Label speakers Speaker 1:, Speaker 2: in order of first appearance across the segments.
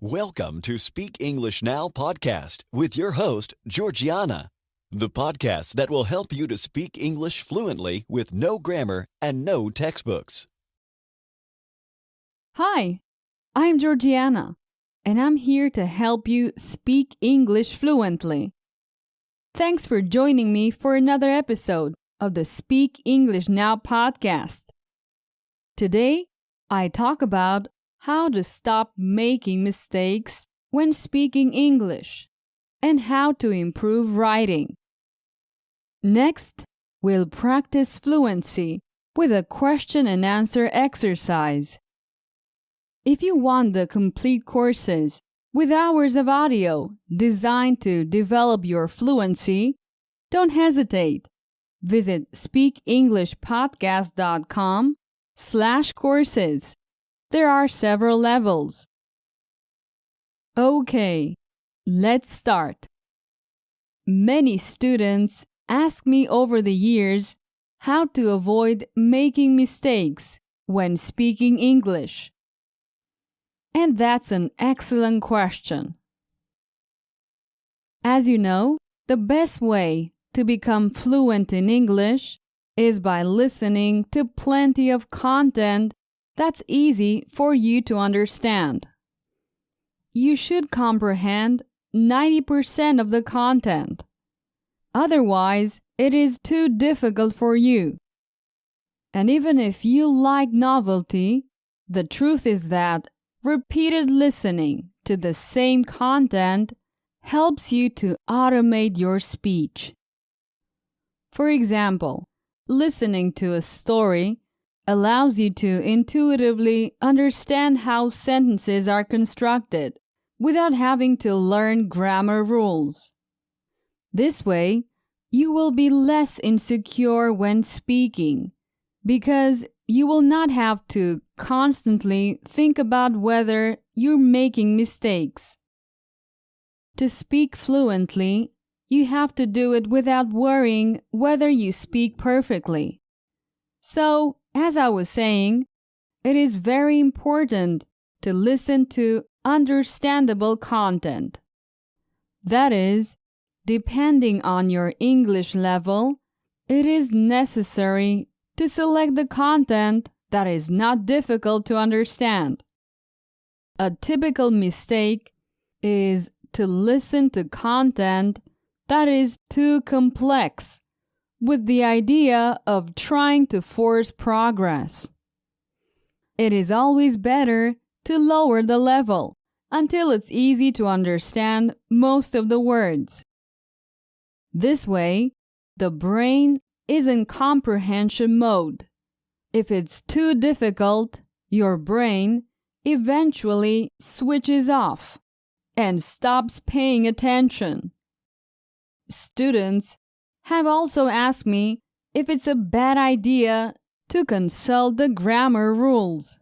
Speaker 1: Welcome to Speak English Now podcast with your host, Georgiana, the podcast that will help you to speak English fluently with no grammar and no textbooks.
Speaker 2: Hi, I'm Georgiana, and I'm here to help you speak English fluently. Thanks for joining me for another episode of the Speak English Now podcast. Today, I talk about how to stop making mistakes when speaking English and how to improve writing. Next, we'll practice fluency with a question and answer exercise. If you want the complete courses with hours of audio designed to develop your fluency, don't hesitate. Visit speakenglishpodcast.com/courses. There are several levels. Okay, let's start. Many students ask me over the years how to avoid making mistakes when speaking English. And that's an excellent question. As you know, the best way to become fluent in English is by listening to plenty of content that's easy for you to understand. You should comprehend 90% of the content. Otherwise, it is too difficult for you. And even if you like novelty, the truth is that repeated listening to the same content helps you to automate your speech. For example, listening to a story allows you to intuitively understand how sentences are constructed without having to learn grammar rules. This way, you will be less insecure when speaking because you will not have to constantly think about whether you're making mistakes. To speak fluently, you have to do it without worrying whether you speak perfectly. So, as I was saying, it is very important to listen to understandable content. That is, depending on your English level, it is necessary to select the content that is not difficult to understand. A typical mistake is to listen to content that is too complex, with the idea of trying to force progress. It is always better to lower the level until it's easy to understand most of the words. This way, the brain is in comprehension mode. If it's too difficult, your brain eventually switches off and stops paying attention. Students have also asked me if it's a bad idea to consult the grammar rules,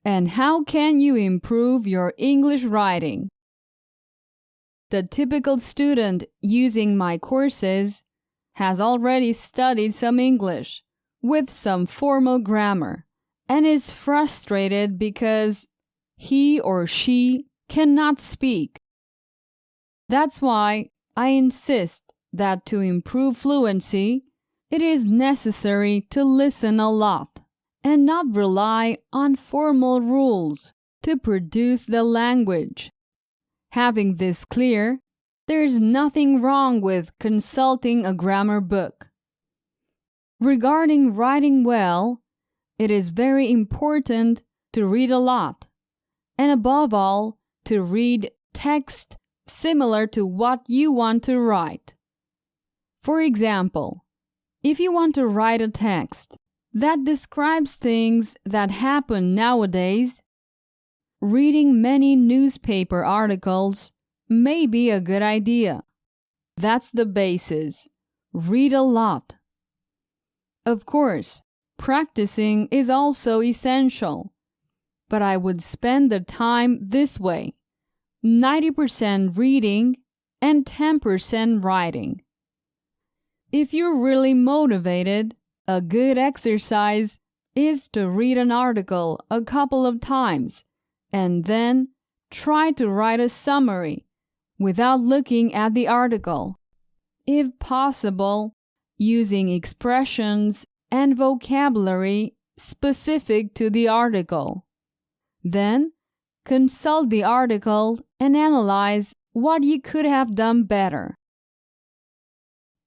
Speaker 2: and how can you improve your English writing. The typical student using my courses has already studied some English with some formal grammar and is frustrated because he or she cannot speak. That's why I insist that to improve fluency, it is necessary to listen a lot and not rely on formal rules to produce the language. Having this clear, there's nothing wrong with consulting a grammar book. Regarding writing well, it is very important to read a lot, and above all, to read text similar to what you want to write. For example, if you want to write a text that describes things that happen nowadays, reading many newspaper articles may be a good idea. That's the basis. Read a lot. Of course, practicing is also essential, but I would spend the time this way: 90% reading and 10% writing. If you're really motivated, a good exercise is to read an article a couple of times and then try to write a summary without looking at the article. If possible, using expressions and vocabulary specific to the article. Then, consult the article and analyze what you could have done better.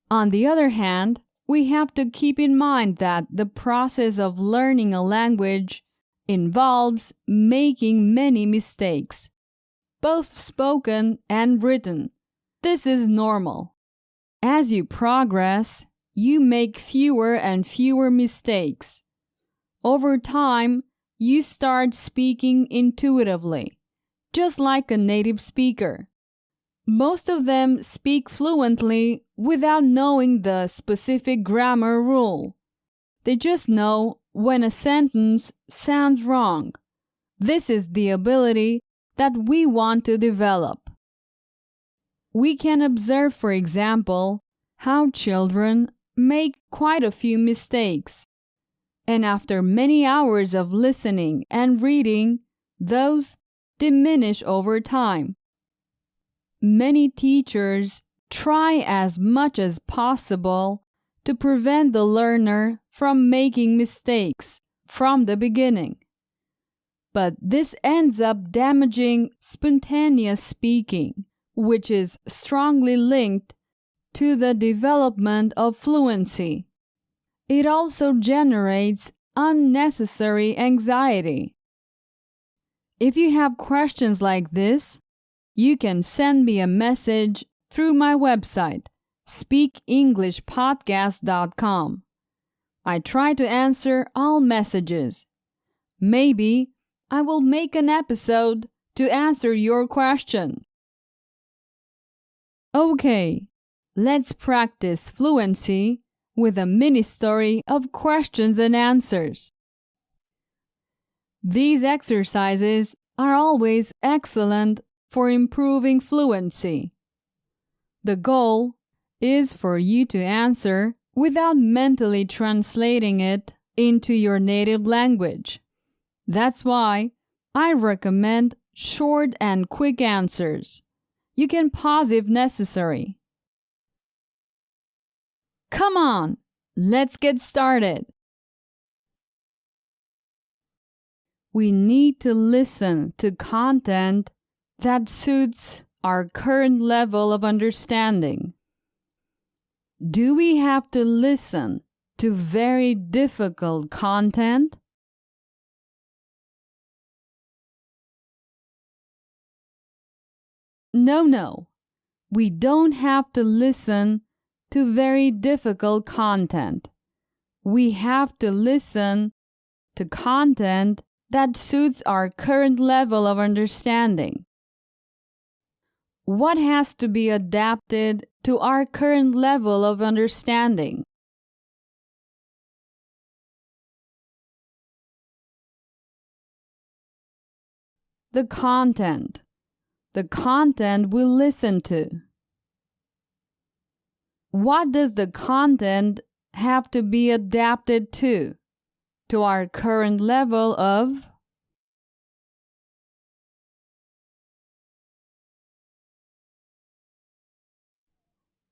Speaker 2: On the other hand, we have to keep in mind that the process of learning a language involves making many mistakes, both spoken and written. This is normal. As you progress, you make fewer and fewer mistakes. Over time, you start speaking intuitively, just like a native speaker. Most of them speak fluently without knowing the specific grammar rule. They just know when a sentence sounds wrong. This is the ability that we want to develop. We can observe, for example, how children make quite a few mistakes. And after many hours of listening and reading, those diminish over time. Many teachers try as much as possible to prevent the learner from making mistakes from the beginning. But this ends up damaging spontaneous speaking, which is strongly linked to the development of fluency. It also generates unnecessary anxiety. If you have questions like this, you can send me a message through my website, speakenglishpodcast.com. I try to answer all messages. Maybe I will make an episode to answer your question. Okay, let's practice fluency with a mini story of questions and answers. These exercises are always excellent for improving fluency. The goal is for you to answer without mentally translating it into your native language. That's why I recommend short and quick answers. You can pause if necessary. Come on, let's get started. We need to listen to content that suits our current level of understanding. Do we have to listen to very difficult content? No. We don't have to listen to very difficult content. We have to listen to content that suits our current level of understanding. What has to be adapted to our current level of understanding? The content we listen to. What does the content have to be adapted to our current level of?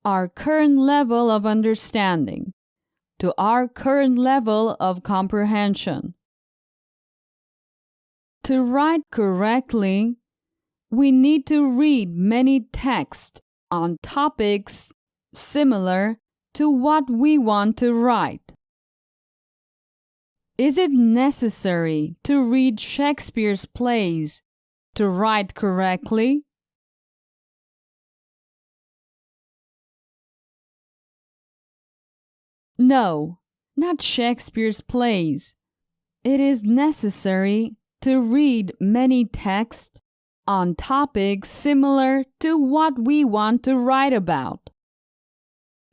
Speaker 2: Our current level of understanding, to our current level of comprehension. To write correctly, we need to read many texts on topics similar to what we want to write. Is it necessary to read Shakespeare's plays to write correctly? No, not Shakespeare's plays. It is necessary to read many texts on topics similar to what we want to write about.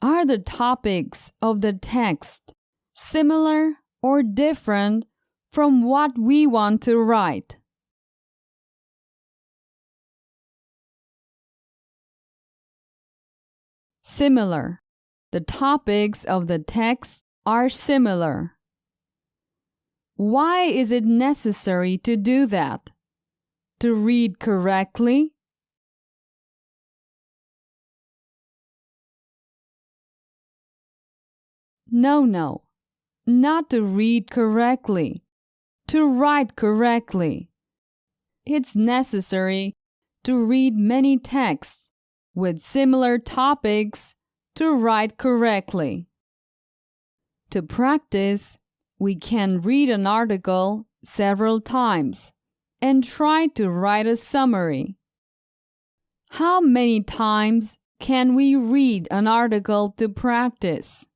Speaker 2: Are the topics of the text similar or different from what we want to write? Similar. The topics of the text are similar. Why is it necessary to do that? to read correctly? No, not to read correctly, to write correctly. It's necessary to read many texts with similar topics to write correctly. To practice, we can read an article several times and try to write a summary. How many times can we read an article to practice?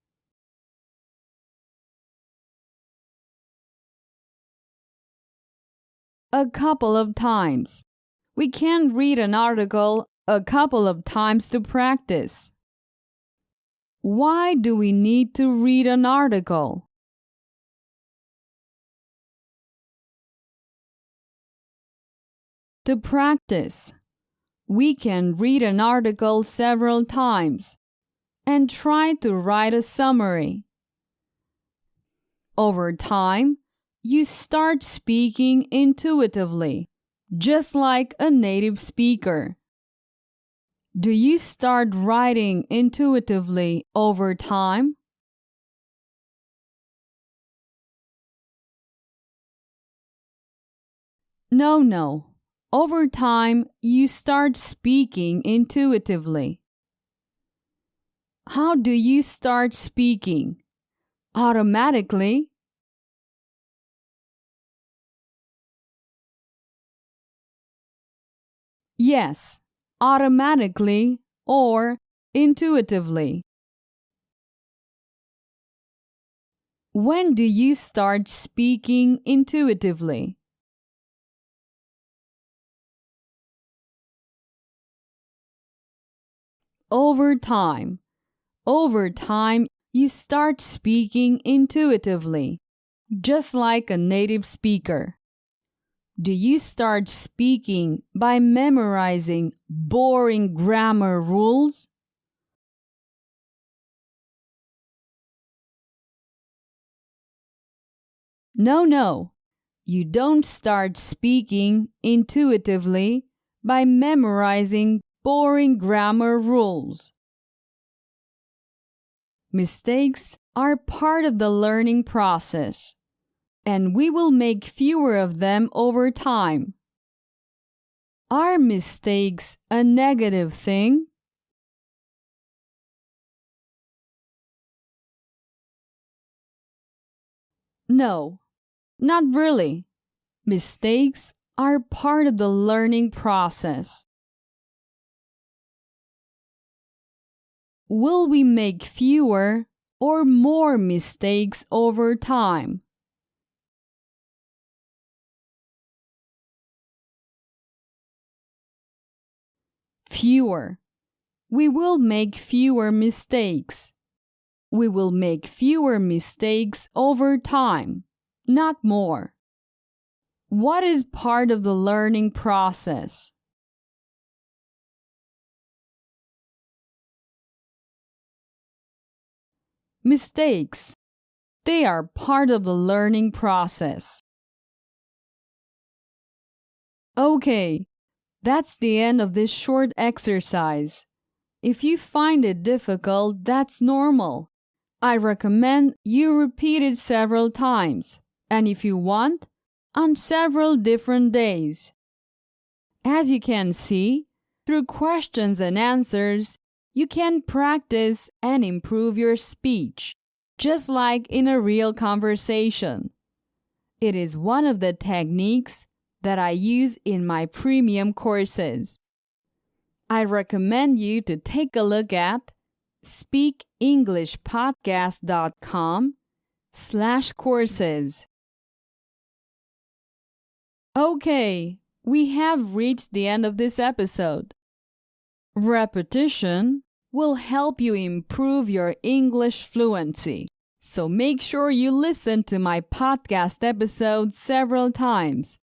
Speaker 2: A couple of times. We can read an article a couple of times to practice. Why do we need to read an article? To practice, we can read an article several times and try to write a summary. Over time, you start speaking intuitively, just like a native speaker. Do you start writing intuitively over time? No. Over time, you start speaking intuitively. How do you start speaking? Automatically? Yes, automatically or intuitively. When do you start speaking intuitively? Over time. Over time, you start speaking intuitively, just like a native speaker. Do you start speaking by memorizing boring grammar rules? No. You don't start speaking intuitively by memorizing boring grammar rules. Mistakes are part of the learning process, and we will make fewer of them over time. Are mistakes a negative thing? No, not really. Mistakes are part of the learning process. Will we make fewer or more mistakes over time? Fewer. We will make fewer mistakes. We will make fewer mistakes over time, not more. What is part of the learning process? Mistakes. They are part of the learning process. Okay, that's the end of this short exercise. If you find it difficult, that's normal. I recommend you repeat it several times, and if you want, on several different days. As you can see, through questions and answers, you can practice and improve your speech, just like in a real conversation. It is one of the techniques that I use in my premium courses. I recommend you to take a look at speakenglishpodcast.com/courses. Okay, we have reached the end of this episode. Repetition will help you improve your English fluency, so make sure you listen to my podcast episode several times.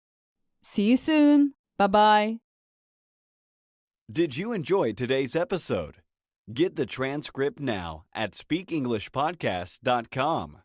Speaker 2: See you soon. Bye-bye.
Speaker 1: Did you enjoy today's episode? Get the transcript now at speakenglishpodcast.com.